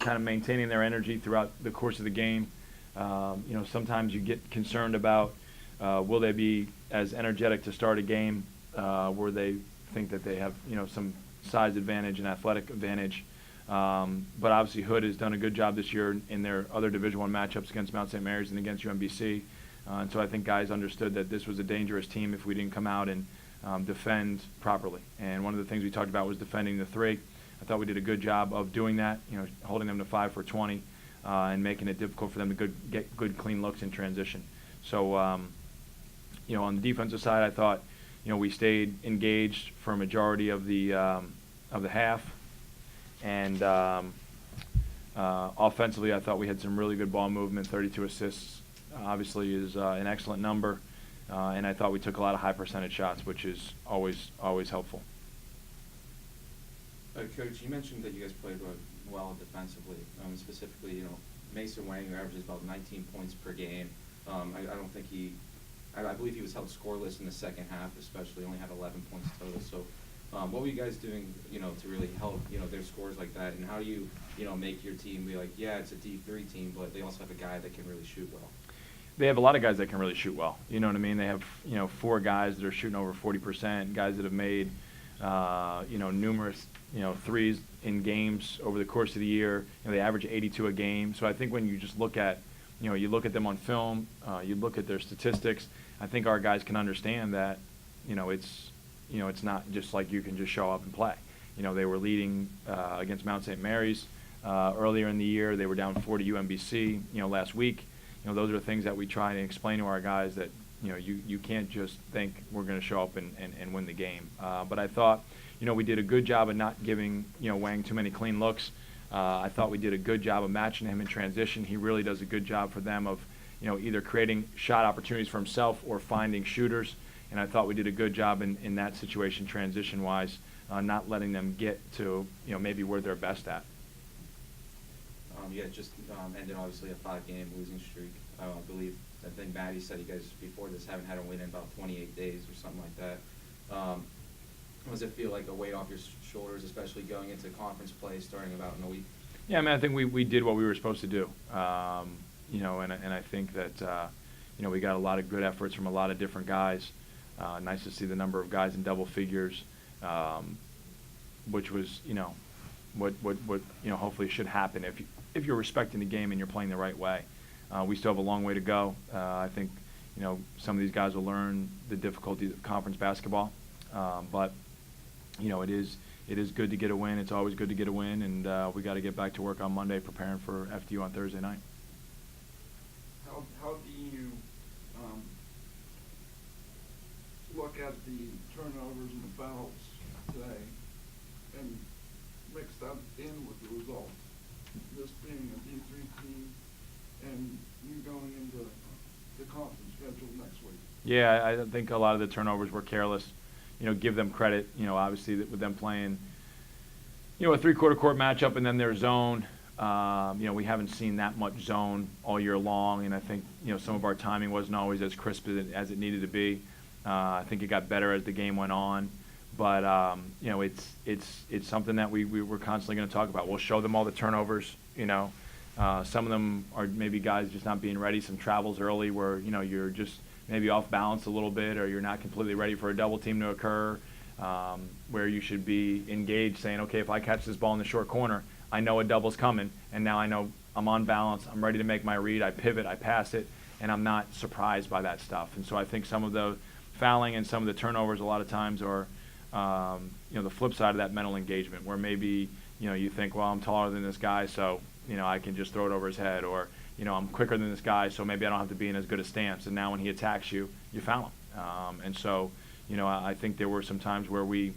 kind of maintaining their energy throughout the course of the game. Sometimes you get concerned about will they be as energetic to start a game where they think that they have some size advantage and athletic advantage. But obviously Hood has done a good job this year in their other Division I matchups against Mount St. Mary's and against UMBC. And so I think guys understood that this was a dangerous team if we didn't come out and defend properly. And one of the things we talked about was defending the three. I thought we did a good job of doing that, holding them to 5 for 20 and making it difficult for them to get good, clean looks in transition. So, on the defensive side, I thought, we stayed engaged for a majority of the half. And offensively, I thought we had some really good ball movement. 32 assists, obviously, is an excellent number. And I thought we took a lot of high percentage shots, which is always helpful. Coach, you mentioned that you guys played well defensively. Specifically, Mason Wang, who averages about 19 points per game. I believe he was held scoreless in the second half, especially only had 11 points total. So, what were you guys doing, to really help, their scores like that? And how do you, make your team be like, yeah, it's a D3 team, but they also have a guy that can really shoot well? They have a lot of guys that can really shoot well. You know what I mean? They have, 4 guys that are shooting over 40%, guys that have made, numerous, threes in games over the course of the year. They average 82 a game. So I think when you just look at, you look at them on film, you look at their statistics, I think our guys can understand that, it's not just like you can just show up and play. They were leading against Mount St. Mary's earlier in the year. They were down 4 to UMBC, last week. Those are things that we try to explain to our guys that, you can't just think we're going to show up and win the game. But I thought, we did a good job of not giving, Wang too many clean looks. I thought we did a good job of matching him in transition. He really does a good job for them of, either creating shot opportunities for himself or finding shooters. And I thought we did a good job in that situation transition-wise, not letting them get to, maybe where they're best at. Just ended obviously a 5-game losing streak. I believe, I think Maddie said you guys before this haven't had a win in about 28 days or something like that. Does it feel like a weight off your shoulders, especially going into conference play starting about in a week? Yeah, I mean, I think we did what we were supposed to do. And I think that, we got a lot of good efforts from a lot of different guys. Nice to see the number of guys in double figures, which was, what hopefully should happen if you're respecting the game and you're playing the right way. We still have a long way to go. I think, some of these guys will learn the difficulties of conference basketball. But, it is good to get a win. It's always good to get a win, and we got to get back to work on Monday preparing for FDU on Thursday night. How do you look at the turnovers and the fouls today and mix that in with the results? This being a D3 team and you going into the conference schedule next week. Yeah, I think a lot of the turnovers were careless. Give them credit. Obviously with them playing, a three-quarter court matchup and then their zone. We haven't seen that much zone all year long, and I think some of our timing wasn't always as crisp as it needed to be. I think it got better as the game went on, but it's something that we're constantly going to talk about. We'll show them all the turnovers. Some of them are maybe guys just not being ready. Some travels early where you're just maybe off balance a little bit, or you're not completely ready for a double team to occur. Where you should be engaged, saying, okay, if I catch this ball in the short corner, I know a double's coming, and now I know I'm on balance, I'm ready to make my read, I pivot, I pass it, and I'm not surprised by that stuff. And so I think some of the fouling and some of the turnovers a lot of times are, the flip side of that mental engagement, where maybe, you think, well, I'm taller than this guy, so, I can just throw it over his head, or, I'm quicker than this guy, so maybe I don't have to be in as good a stance. And now when he attacks you, you foul him. And so, I think there were some times where we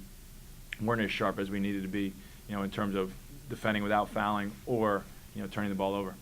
weren't as sharp as we needed to be, in terms of defending without fouling or, turning the ball over.